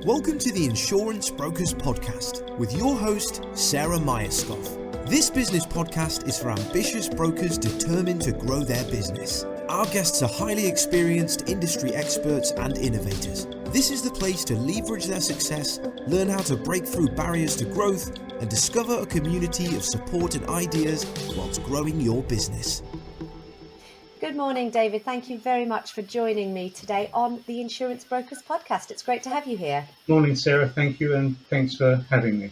Welcome to the Insurance Brokers Podcast with your host, Sarah Myerscough. This business podcast is for ambitious brokers determined to grow their business. Our guests are highly experienced industry experts and innovators. This is the place to leverage their success, learn how to break through barriers to growth, and discover a community of support and ideas whilst growing your business. Good morning, David. Thank you very much for joining me today on the Insurance Brokers Podcast. It's great to have you here. Morning, Sarah. Thank you, and thanks for having me.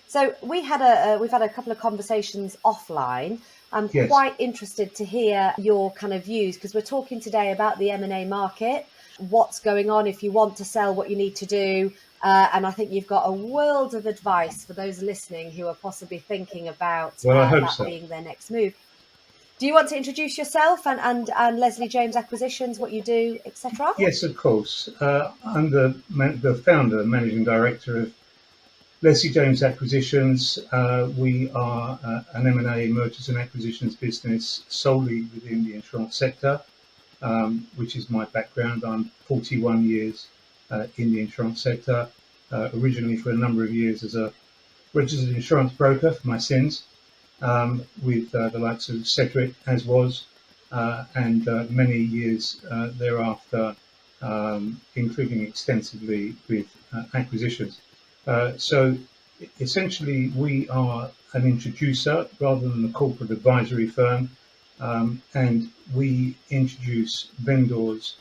So we've had a couple of conversations offline. I'm quite interested to hear your kind of views, because we're talking today about the M&A market, what's going on if you want to sell, what you need to do. And I think you've got a world of advice for those listening who are possibly thinking about being their next move. Do you want to introduce yourself and Leslie James Acquisitions, what you do, etc.? Yes, of course. I'm the founder and managing director of Leslie James Acquisitions. We are an M&A, mergers and acquisitions business solely within the insurance sector, which is my background. I'm 41 years in the insurance sector, originally for a number of years as a registered insurance broker for my sins. With the likes of Cedric, as was, and many years thereafter, including extensively with acquisitions. So essentially, we are an introducer rather than a corporate advisory firm, and we introduce vendors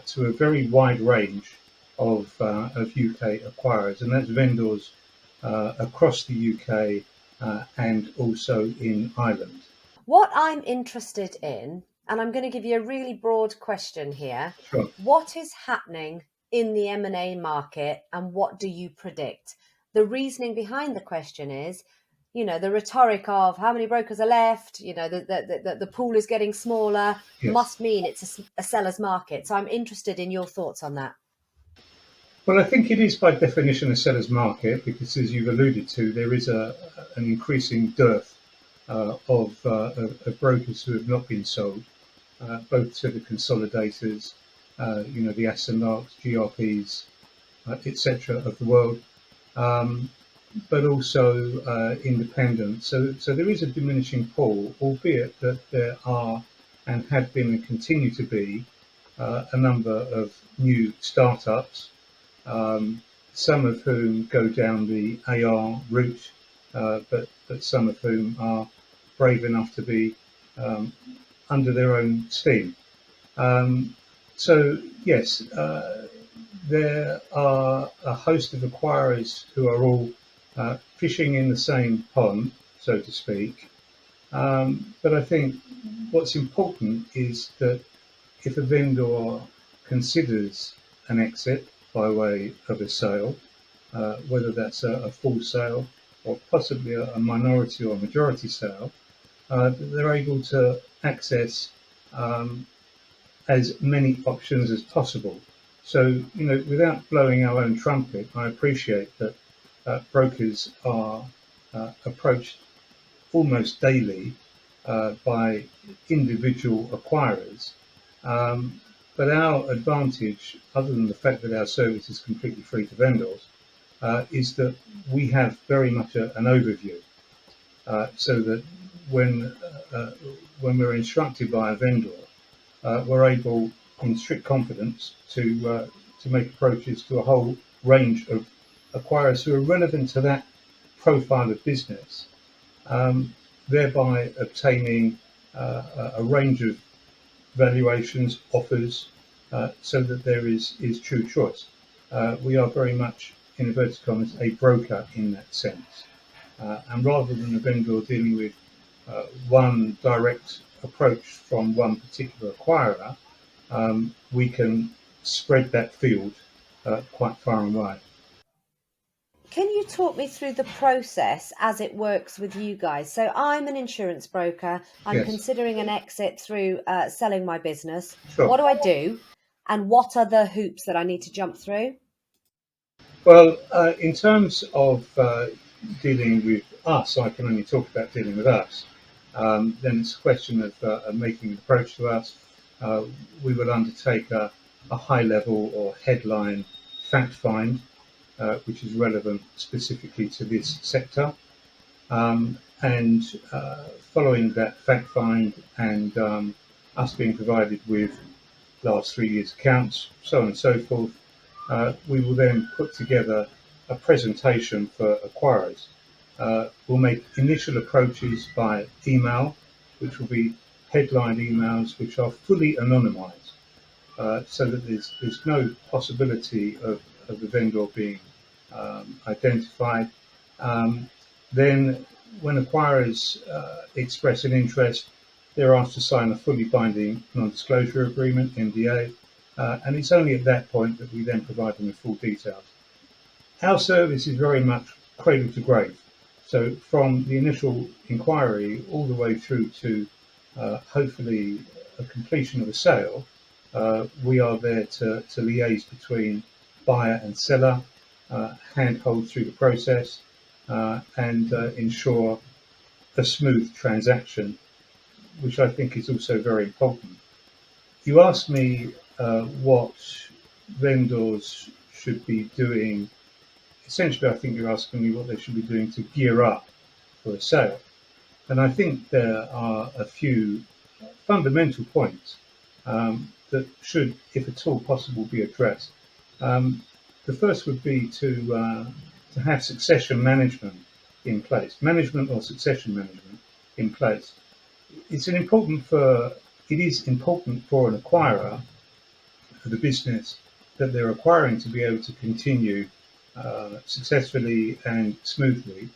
to a very wide range of UK acquirers, and that's vendors across the UK. And also in Ireland. What I'm interested in, and I'm going to give you a really broad question here. Sure. What is happening in the M&A market and what do you predict? The reasoning behind the question is, the rhetoric of how many brokers are left, the pool is getting smaller, yes, must mean it's a seller's market. So I'm interested in your thoughts on that. Well, I think it is by definition a seller's market because, as you've alluded to, there is an increasing dearth of brokers who have not been sold, both to the consolidators, the Aston Larks, GRPs, etc. of the world, but also independents. So there is a diminishing pool, albeit that there are and have been and continue to be a number of new startups. Some of whom go down the AR route, but some of whom are brave enough to be under their own steam. So yes, there are a host of acquirers who are all fishing in the same pond, so to speak. But I think what's important is that if a vendor considers an exit by way of a sale, whether that's a full sale or possibly a minority or majority sale, they're able to access as many options as possible. So, without blowing our own trumpet, I appreciate that brokers are approached almost daily by individual acquirers. But our advantage, other than the fact that our service is completely free to vendors, is that we have very much an overview, so that when we're instructed by a vendor, we're able, in strict confidence, to make approaches to a whole range of acquirers who are relevant to that profile of business, thereby obtaining a range of valuations, offers, so that there is true choice. We are very much, in inverted commas, a broker in that sense. And rather than a vendor dealing with one direct approach from one particular acquirer, we can spread that field quite far and wide. Can you talk me through the process as it works with you guys? So I'm an insurance broker. I'm considering an exit through selling my business. Sure. What do I do? And what are the hoops that I need to jump through? Well, in terms of dealing with us, I can only talk about dealing with us. Then it's a question of making an approach to us. We will undertake a high level or headline fact find, which is relevant specifically to this sector. And following that fact find and us being provided with last 3 years' accounts, so on and so forth, we will then put together a presentation for acquirers. We'll make initial approaches by email, which will be headline emails which are fully anonymised, so that there's no possibility of the vendor being identified. Then, when acquirers express an interest, they're asked to sign a fully binding non-disclosure agreement, NDA, and it's only at that point that we then provide them with full details. Our service is very much cradle to grave. So from the initial inquiry all the way through to hopefully a completion of a sale, we are there to liaise between buyer and seller, handhold through the process, and ensure a smooth transaction, which I think is also very important. You asked me what vendors should be doing. Essentially, I think you're asking me what they should be doing to gear up for a sale. And I think there are a few fundamental points that should, if at all possible, be addressed. The first would be to have succession management in place, management or succession management in place. It is important for an acquirer, for the business that they're acquiring, to be able to continue successfully and smoothly.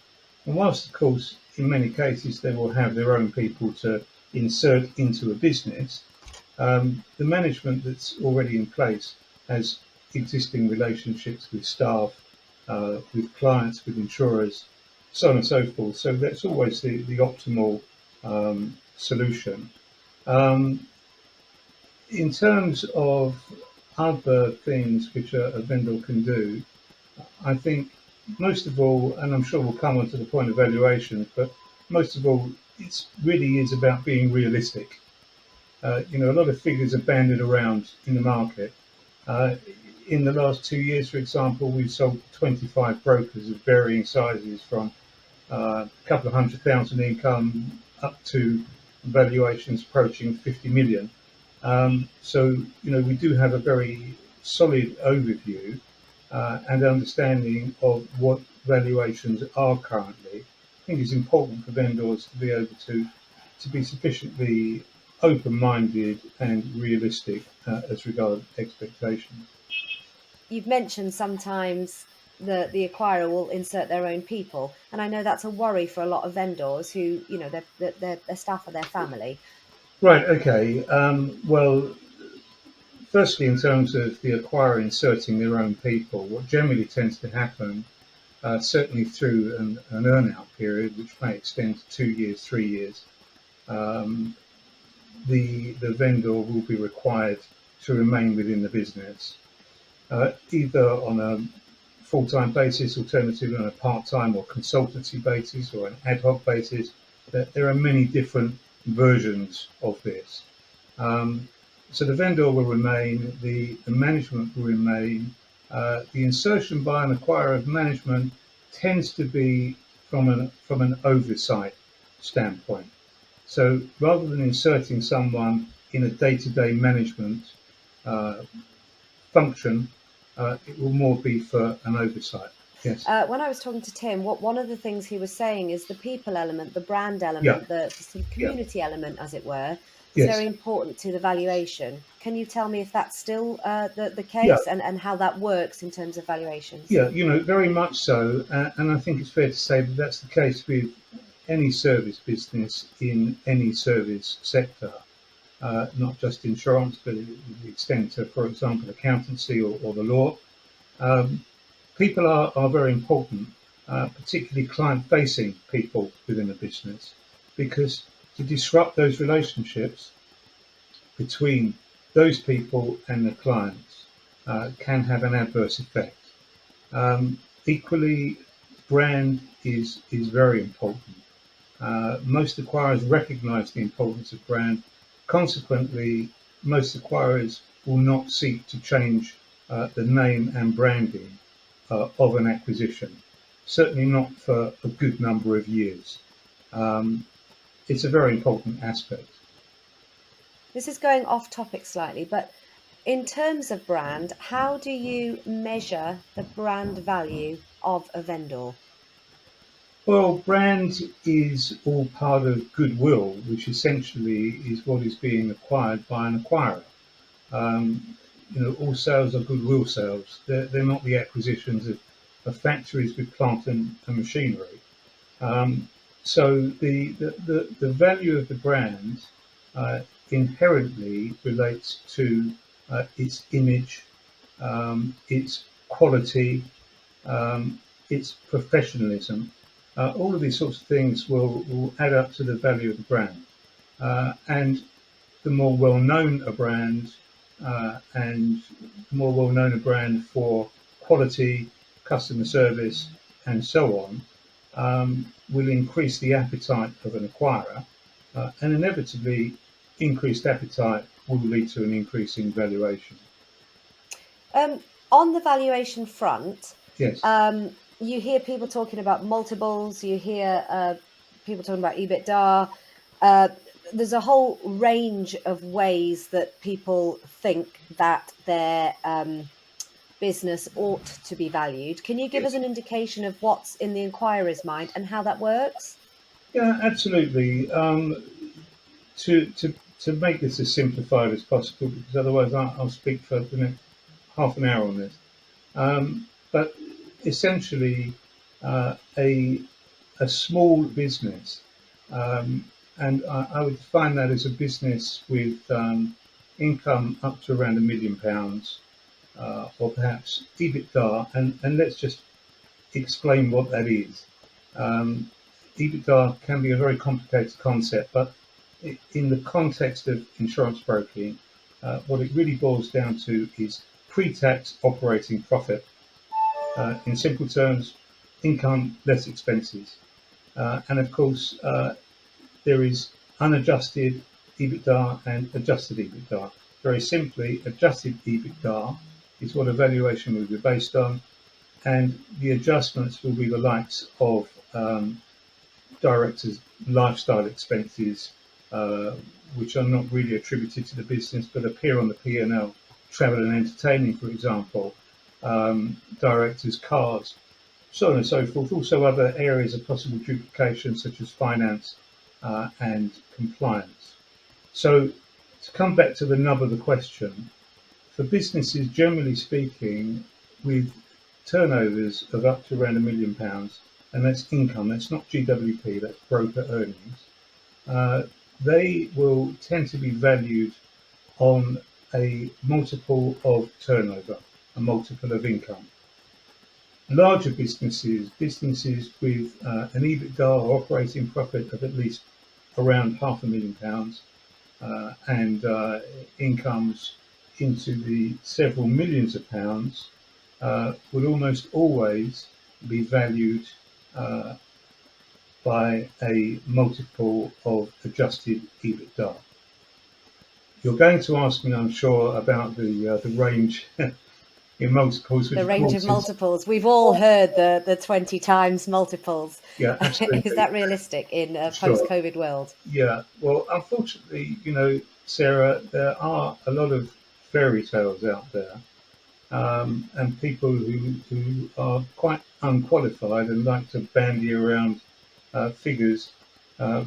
And whilst, of course, in many cases they will have their own people to insert into a business, the management that's already in place has existing relationships with staff, with clients, with insurers, so on and so forth. So that's always the optimal solution. In terms of other things which a vendor can do, I think most of all, and I'm sure we'll come on to the point of valuations, but most of all, it really is about being realistic. A lot of figures are banded around in the market. In the last 2 years, for example, we've sold 25 brokers of varying sizes, from a couple of 100,000 income up to valuations approaching 50 million. So, we do have a very solid overview and understanding of what valuations are currently. I think it's important for vendors to be able to be sufficiently open-minded and realistic as regards expectations. You've mentioned sometimes the acquirer will insert their own people, and I know that's a worry for a lot of vendors who, their staff are their family. Right. Okay. Well, firstly, in terms of the acquirer inserting their own people, what generally tends to happen, certainly through an earn-out period, which may extend to 2 years, 3 years, the vendor will be required to remain within the business, either on a full-time basis, alternatively on a part-time or consultancy basis, or an ad hoc basis. There are many different versions of this. So the vendor will remain, the management will remain. The insertion by an acquirer of management tends to be from an oversight standpoint. So rather than inserting someone in a day-to-day management function, it will more be for an oversight. Yes. When I was talking to Tim, one of the things he was saying is the people element, the brand element, the sort of community element, as it were, is very important to the valuation. Can you tell me if that's still the case, and how that works in terms of valuations? Yeah, very much so. And I think it's fair to say that that's the case with any service business in any service sector, not just insurance, but to the extent to, for example, accountancy or the law. People are very important, particularly client-facing people within a business, because to disrupt those relationships between those people and the clients can have an adverse effect. Equally, brand is very important. Most acquirers recognise the importance of brand. Consequently, most acquirers will not seek to change the name and branding of an acquisition. Certainly not for a good number of years. It's a very important aspect. This is going off topic slightly, but in terms of brand, how do you measure the brand value of a vendor? Well, brand is all part of goodwill, which essentially is what is being acquired by an acquirer. Um, all sales are goodwill sales. They're not the acquisitions of factories with plant and machinery. So the value of the brand inherently relates to its image, its quality, its professionalism. All of these sorts of things will add up to the value of the brand. And the more well-known a brand and more well-known a brand for quality, customer service, and so on, will increase the appetite of an acquirer, and inevitably increased appetite will lead to an increase in valuation. On the valuation front, Yes. You hear people talking about multiples, you hear people talking about EBITDA. There's a whole range of ways that people think that their business ought to be valued. Can you give us an indication of what's in the inquirer's mind and how that works? Yeah, absolutely. To make this as simplified as possible, because otherwise I'll speak for the next half an hour on this. But essentially, a small business, and I would define that as a business with income up to around £1 million, or perhaps EBITDA, and let's just explain what that is. EBITDA can be a very complicated concept, but in the context of insurance broking, what it really boils down to is pre-tax operating profit. In simple terms, income less expenses. And of course, there is unadjusted EBITDA and adjusted EBITDA. Very simply, adjusted EBITDA is what a valuation will be based on, and the adjustments will be the likes of directors' lifestyle expenses, which are not really attributed to the business but appear on the P&L, travel and entertaining, for example, directors' cars, so on and so forth. Also other areas of possible duplication such as finance and compliance. So to come back to the nub of the question, for businesses generally speaking with turnovers of up to around £1 million, and that's income, that's not GWP, that's broker earnings, they will tend to be valued on a multiple of turnover, a multiple of income. Larger businesses with an EBITDA or operating profit of at least around £500,000 and incomes into the several millions of pounds would almost always be valued by a multiple of adjusted EBITDA. You're going to ask me, I'm sure, about the range in multiples. The range of multiples. We've all heard the 20 times multiples. Yeah, absolutely. Is that realistic in a post-COVID world? Yeah. Well, unfortunately, Sarah, there are a lot of fairy tales out there, and people who are quite unqualified and like to bandy around figures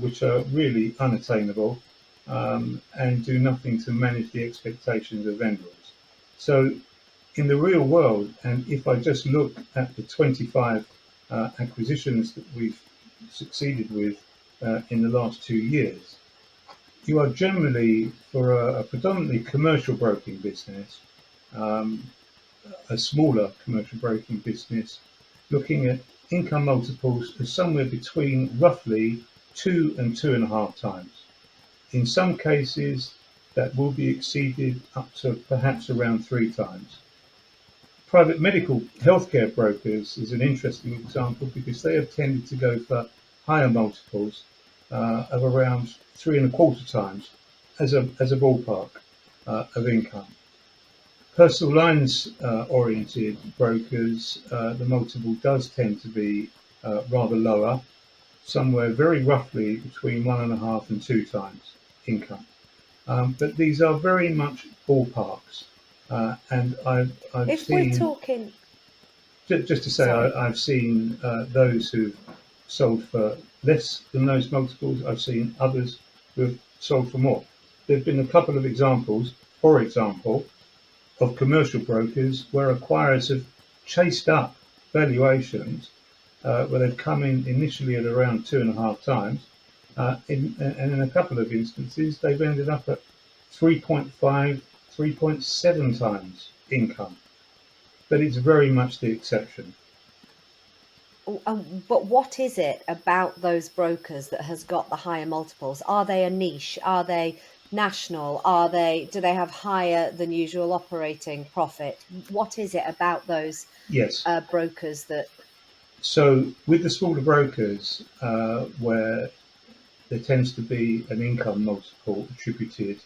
which are really unattainable, and do nothing to manage the expectations of vendors. So in the real world, and if I just look at the 25 acquisitions that we've succeeded with in the last 2 years, you are generally, for a predominantly commercial broking business, a smaller commercial broking business, looking at income multiples of somewhere between roughly 2 and 2.5 times. In some cases, that will be exceeded up to perhaps around 3 times. Private medical healthcare brokers is an interesting example because they have tended to go for higher multiples of around 3.25 times as a ballpark of income. Personal lines oriented brokers, the multiple does tend to be rather lower, somewhere very roughly between 1.5 and 2 times income. But these are very much ballparks. And I've If we're seen, talking, just to say, sorry, I've seen those who've sold for less than those multiples. I've seen others who've sold for more. There have been a couple of examples, for example, of commercial brokers where acquirers have chased up valuations where they've come in initially at around 2.5 times. And in a couple of instances, they've ended up at 3.5, 3.7 times income. But it's very much the exception. but what is it about those brokers that has got the higher multiples? Are they a niche? Are they national? Do they have higher than usual operating profit? What is it about those Yes. brokers that? So with the smaller brokers, where there tends to be an income multiple attributed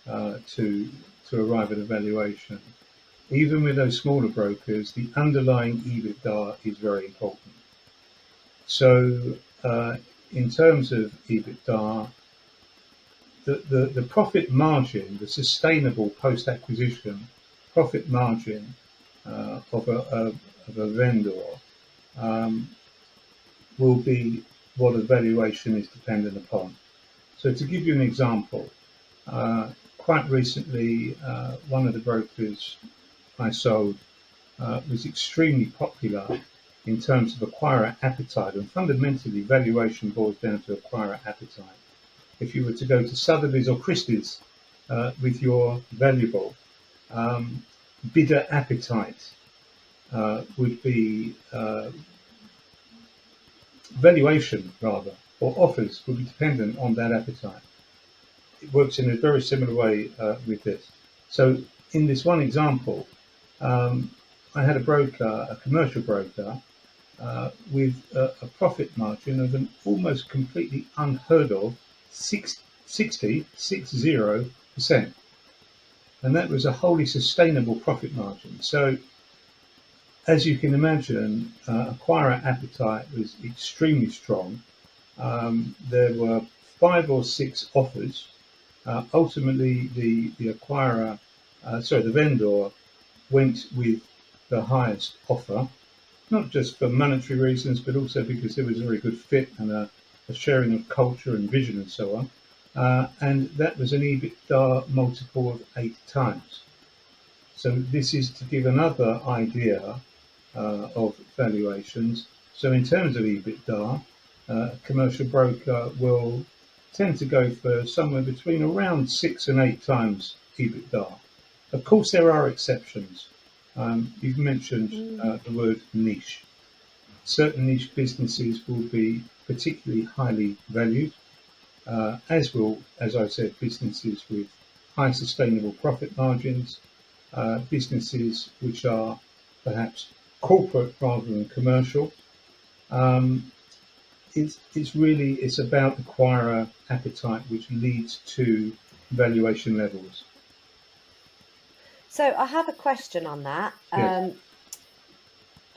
to arrive at a valuation, even with those smaller brokers, the underlying EBITDA is very important. So in terms of EBITDA, the profit margin, the sustainable post-acquisition profit margin of a vendor will be what a valuation is dependent upon. So to give you an example, quite recently, one of the brokers I sold was extremely popular in terms of acquirer appetite, and fundamentally valuation boils down to acquirer appetite. If you were to go to Sotheby's or Christie's with your valuable, bidder appetite would be valuation rather, or offers would be dependent on that appetite. It works in a very similar way with this. So in this one example, I had a broker, a commercial broker, with a profit margin of an almost completely unheard of 60%. And that was a wholly sustainable profit margin. So as you can imagine, acquirer appetite was extremely strong. There were 5 or 6 offers. Ultimately, the vendor went with the highest offer, not just for monetary reasons, but also because there was a very good fit and a sharing of culture and vision and so on. And that was an EBITDA multiple of 8 times. So this is to give another idea of valuations. So in terms of EBITDA, a commercial broker will tend to go for somewhere between around 6 and 8 times EBITDA. Of course, there are exceptions. You've mentioned the word niche. Certain niche businesses will be particularly highly valued, as will, as I said, businesses with high sustainable profit margins, businesses which are perhaps corporate rather than commercial. It's about acquirer appetite, which leads to valuation levels. So I have a question on that. Yes.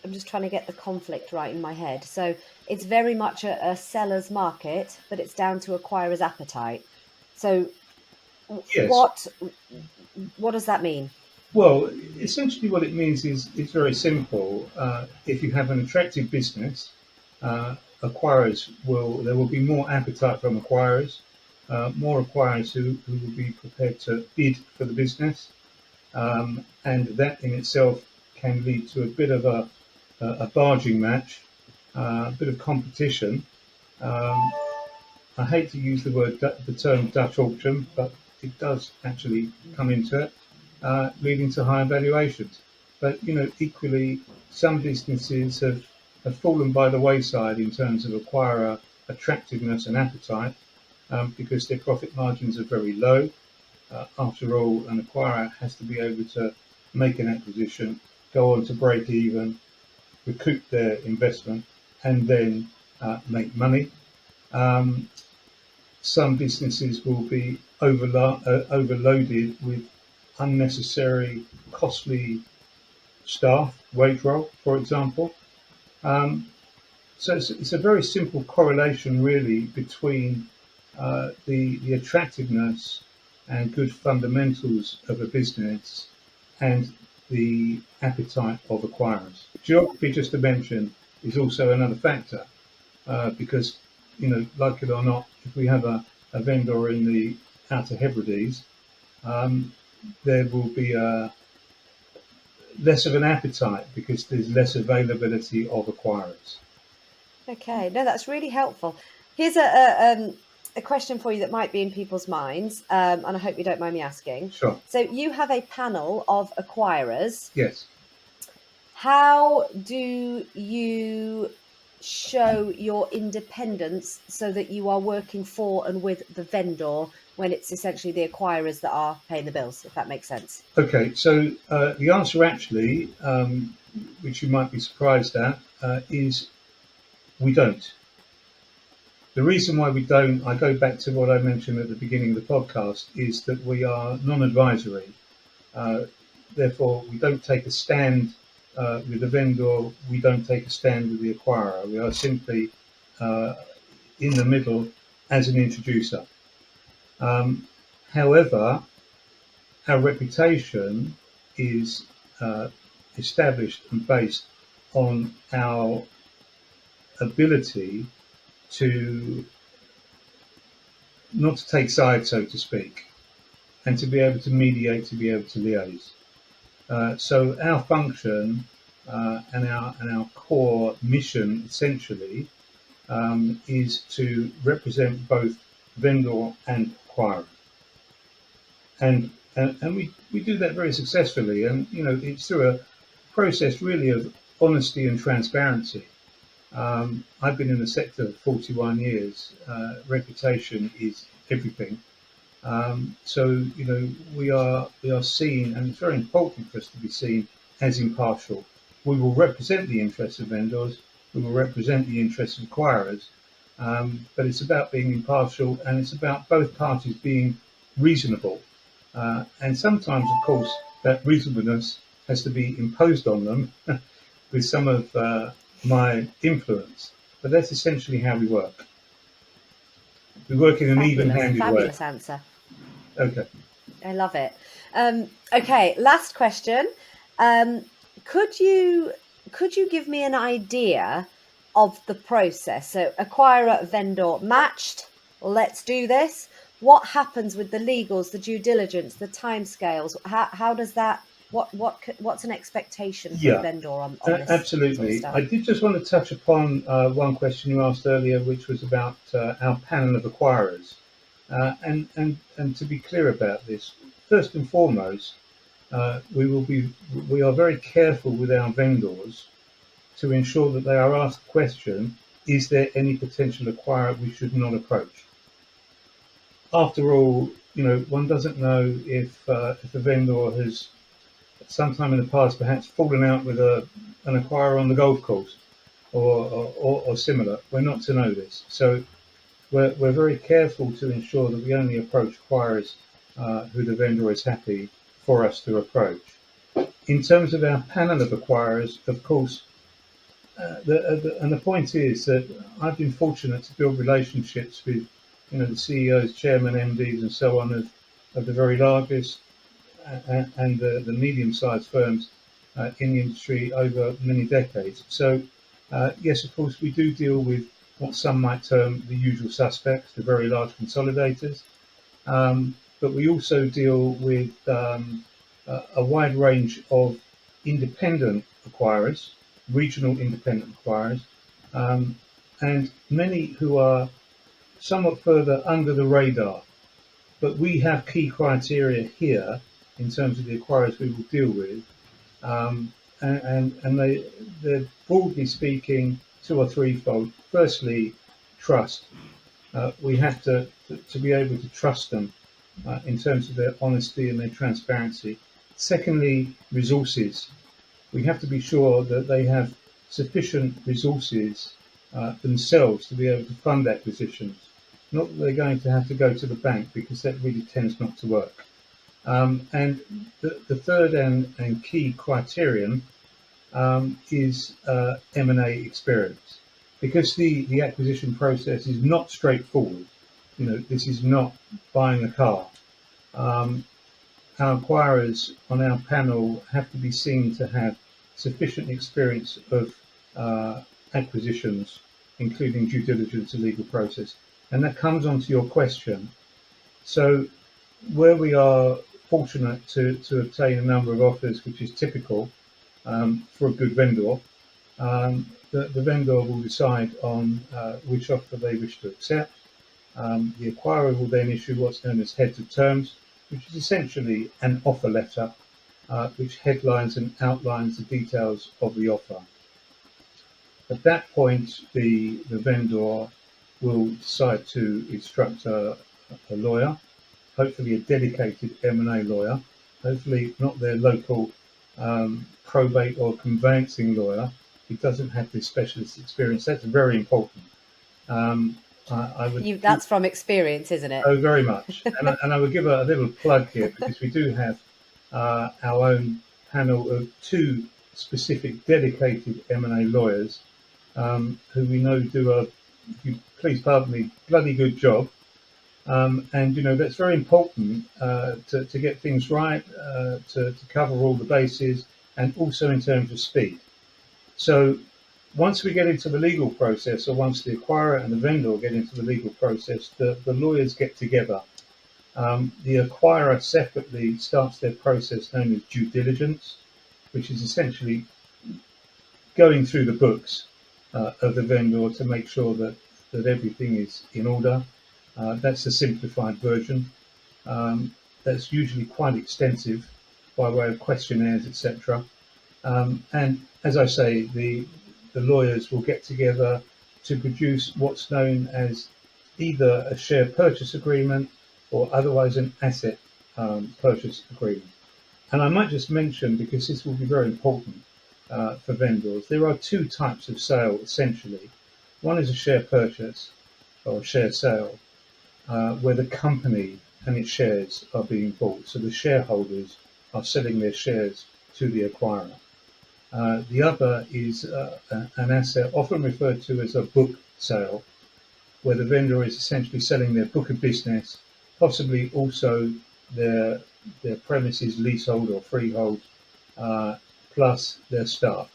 I'm just trying to get the conflict right in my head. So it's very much a seller's market, but it's down to acquirer's appetite. So Yes. what does that mean? Well, essentially what it means is very simple. If you have an attractive business, there will be more appetite from acquirers, more acquirers who will be prepared to bid for the business. And that in itself can lead to a bit of a barging match, a bit of competition. I hate to use the term Dutch auction, but it does actually come into it, leading to higher valuations. But equally, some businesses have fallen by the wayside in terms of acquirer attractiveness and appetite, because their profit margins are very low. After all, an acquirer has to be able to make an acquisition, go on to break even, recoup their investment, and then make money. Some businesses will be overloaded with unnecessary, costly staff, wage roll, for example. So it's a very simple correlation, really, between the attractiveness and good fundamentals of a business and the appetite of acquirers. Geography, just to mention, is also another factor because, like it or not, if we have a vendor in the Outer Hebrides, there will be less of an appetite because there's less availability of acquirers. Okay, no, that's really helpful. Here's a question for you that might be in people's minds, and I hope you don't mind me asking. Sure. So you have a panel of acquirers. Yes. How do you show your independence so that you are working for and with the vendor when it's essentially the acquirers that are paying the bills, if that makes sense? Okay, so the answer actually, which you might be surprised at, is we don't. The reason why we don't, I go back to what I mentioned at the beginning of the podcast, is that we are non-advisory. Therefore, we don't take a stand with the vendor, we don't take a stand with the acquirer. We are simply in the middle as an introducer. However, our reputation is established and based on our ability to not to take sides, so to speak, and to be able to mediate, to be able to liaise. So our function and our core mission, essentially, is to represent both vendor and acquirer, and we do that very successfully. And it's through a process really of honesty and transparency. I've been in the sector for 41 years. Reputation is everything. So we are seen, and it's very important for us to be seen as impartial. We will represent the interests of vendors. We will represent the interests of acquirers. But it's about being impartial, and it's about both parties being reasonable. And sometimes, of course, that reasonableness has to be imposed on them with some of my influence. But that's essentially how we work. We work in an even-handed way. Fabulous answer. Okay. I love it. Okay, last question. Could you give me an idea of the process? So acquirer, vendor matched. Let's do this. What happens with the legals, the due diligence, the timescales? How does that? What's an expectation for the vendor on this? Absolutely. Sort of I did just want to touch upon one question you asked earlier, which was about our panel of acquirers. And to be clear about this, first and foremost, we are very careful with our vendors to ensure that they are asked the question: is there any potential acquirer we should not approach? After all, one doesn't know if a vendor has, sometime in the past, perhaps fallen out with an acquirer on the golf course or similar. We're not to know this. So we're very careful to ensure that we only approach acquirers who the vendor is happy for us to approach. In terms of our panel of acquirers, of course, the point is that I've been fortunate to build relationships with the CEOs, chairman, MDs, and so on of the very largest and the medium-sized firms in the industry over many decades. So, yes, of course, we do deal with what some might term the usual suspects, the very large consolidators. But we also deal with a wide range of independent acquirers, regional independent acquirers, and many who are somewhat further under the radar. But we have key criteria here in terms of the acquirers we will deal with, and they're broadly speaking two or threefold. Firstly, trust. We have to be able to trust them in terms of their honesty and their transparency. Secondly, resources. We have to be sure that they have sufficient resources themselves to be able to fund acquisitions. Not that they're going to have to go to the bank, because that really tends not to work. And the third and key criterion is M&A experience, because the acquisition process is not straightforward. This is not buying a car. Our acquirers on our panel have to be seen to have sufficient experience of acquisitions, including due diligence and legal process. And that comes on to your question. So where we are fortunate to obtain a number of offers, which is typical for a good vendor, the vendor will decide on which offer they wish to accept. The acquirer will then issue what's known as heads of terms, which is essentially an offer letter, which headlines and outlines the details of the offer. At that point, the vendor will decide to instruct a lawyer, hopefully a dedicated M&A lawyer, hopefully not their local probate or conveyancing lawyer who doesn't have this specialist experience. That's very important. That's from experience, isn't it? Oh, very much. And I would give a little plug here, because we do have our own panel of two specific dedicated M&A lawyers who we know do a, if you please pardon me, bloody good job. And that's very important to get things right, to cover all the bases, and also in terms of speed. So once we get into the legal process, or once the acquirer and the vendor get into the legal process, the lawyers get together. The acquirer separately starts their process known as due diligence, which is essentially going through the books of the vendor to make sure that everything is in order. That's the simplified version. That's usually quite extensive by way of questionnaires, etc. And as I say, the lawyers will get together to produce what's known as either a share purchase agreement or otherwise an asset purchase agreement. And I might just mention, because this will be very important for vendors, there are two types of sale essentially. One is a share purchase or a share sale, where the company and its shares are being bought. So the shareholders are selling their shares to the acquirer. The other is an asset, often referred to as a book sale, where the vendor is essentially selling their book of business, possibly also their premises, leasehold or freehold, plus their staff.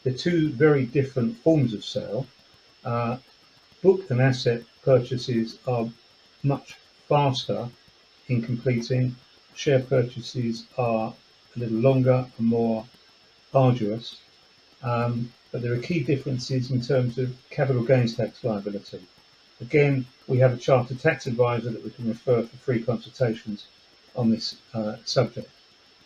They're two very different forms of sale. Book and asset purchases are much faster in completing. Share purchases are a little longer and more arduous, but there are key differences in terms of capital gains tax liability. Again, we have a chartered tax advisor that we can refer for free consultations on this subject.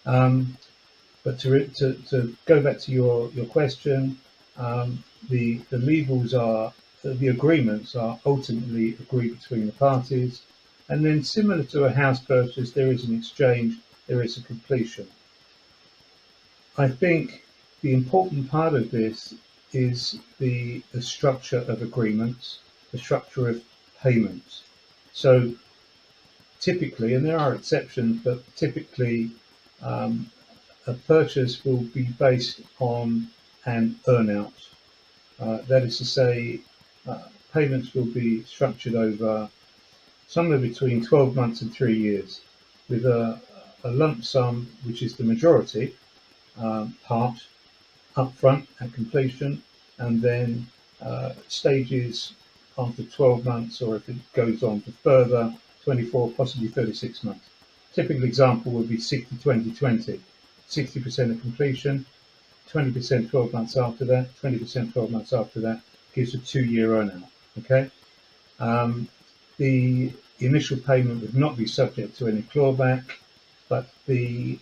But to go back to your question, the legals are, the agreements are ultimately agreed between the parties, and then similar to a house purchase, there is an exchange, there is a completion. I think the important part of this is the structure of agreements, the structure of payments. So typically, and there are exceptions, but typically a purchase will be based on an earn-out. That is to say, payments will be structured over somewhere between 12 months and 3 years, with a lump sum, which is the majority part upfront at completion, and then stages after 12 months, or if it goes on for further 24, possibly 36 months. Typical example would be 60-20-20. 60% of completion, 20% 12 months after that, 20% 12 months after that, gives a 2-year earn-out. Okay. The initial payment would not be subject to any clawback, but the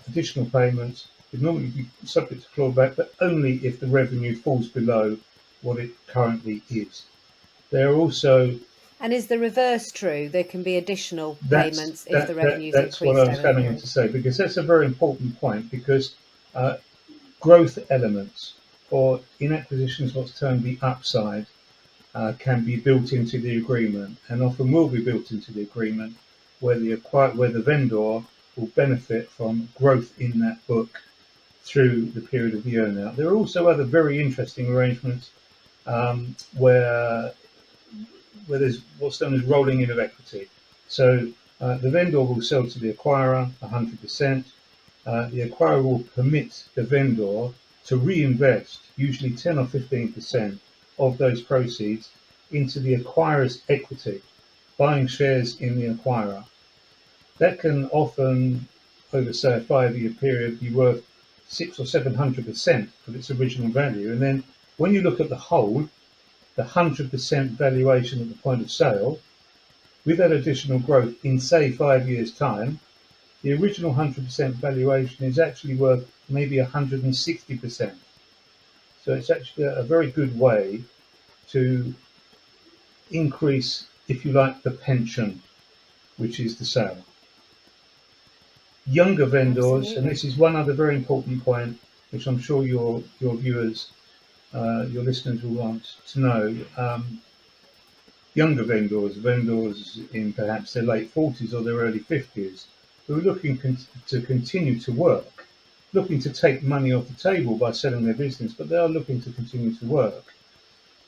additional payments would normally be subject to clawback, but only if the revenue falls below what it currently is. There are also... And is the reverse true? There can be additional payments if the revenue's increased. That's what I was going to say, because that's a very important point, because growth elements, or in acquisitions what's termed the upside, can be built into the agreement, and often will be built into the agreement, where the vendor will benefit from growth in that book through the period of the earnout. There are also other very interesting arrangements where there's what's known as rolling in of equity. So the vendor will sell to the acquirer 100%. The acquirer will permit the vendor to reinvest usually 10 or 15% of those proceeds into the acquirer's equity, buying shares in the acquirer. That can often, over say a 5-year period, be worth 600 or 700% of its original value. And then when you look at the whole, the 100% valuation at the point of sale, with that additional growth in say 5 years' time, the original 100% valuation is actually worth maybe 160%. So it's actually a very good way to increase, if you like, the pension, which is the sale. Younger vendors, Absolutely. and this is one other very important point, which I'm sure your viewers, your listeners will want to know. Younger vendors in perhaps their late 40s or their early 50s, who are looking to continue to work, looking to take money off the table by selling their business, but they are looking to continue to work,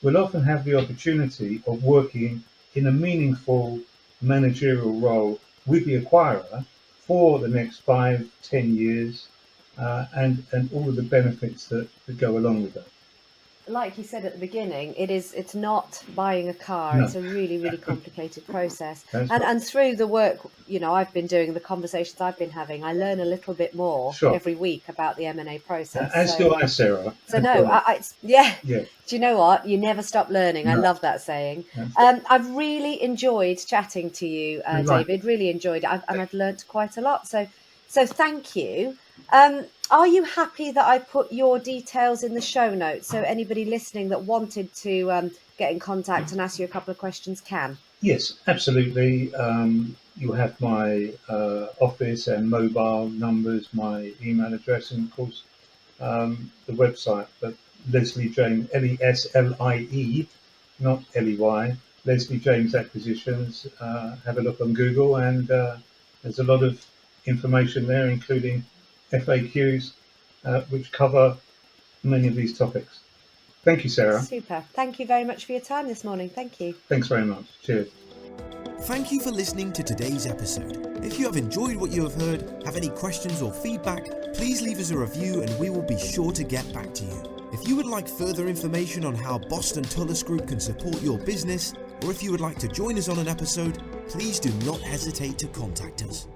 will often have the opportunity of working in a meaningful managerial role with the acquirer for the next 5-10 years, and all of the benefits that go along with that. Like you said at the beginning, it's not buying a car. No. It's a really, really complicated process. That's And right. and through the work, I've been doing, the conversations I've been having, I learn a little bit more Sure. every week about the M&A process. As do I, Sarah. So As no, do I. yeah. Yeah. Do you know what? You never stop learning. I No. love that saying. That's I've really enjoyed chatting to you, Good luck. David. Really enjoyed it, and I've learnt quite a lot. So thank you. Are you happy that I put your details in the show notes so anybody listening that wanted to get in contact and ask you a couple of questions can? Yes, absolutely. You have my office and mobile numbers, my email address, and of course the website. But Leslie James, Leslie, not Ley, Leslie James Acquisitions. Have a look on Google, and there's a lot of information there, including FAQs, which cover many of these topics. Thank you, Sarah. Super. Thank you very much for your time this morning. Thank you. Thanks very much. Cheers. Thank you for listening to today's episode. If you have enjoyed what you have heard, have any questions or feedback, please leave us a review and we will be sure to get back to you. If you would like further information on how Boston Tullis Group can support your business, or if you would like to join us on an episode, please do not hesitate to contact us.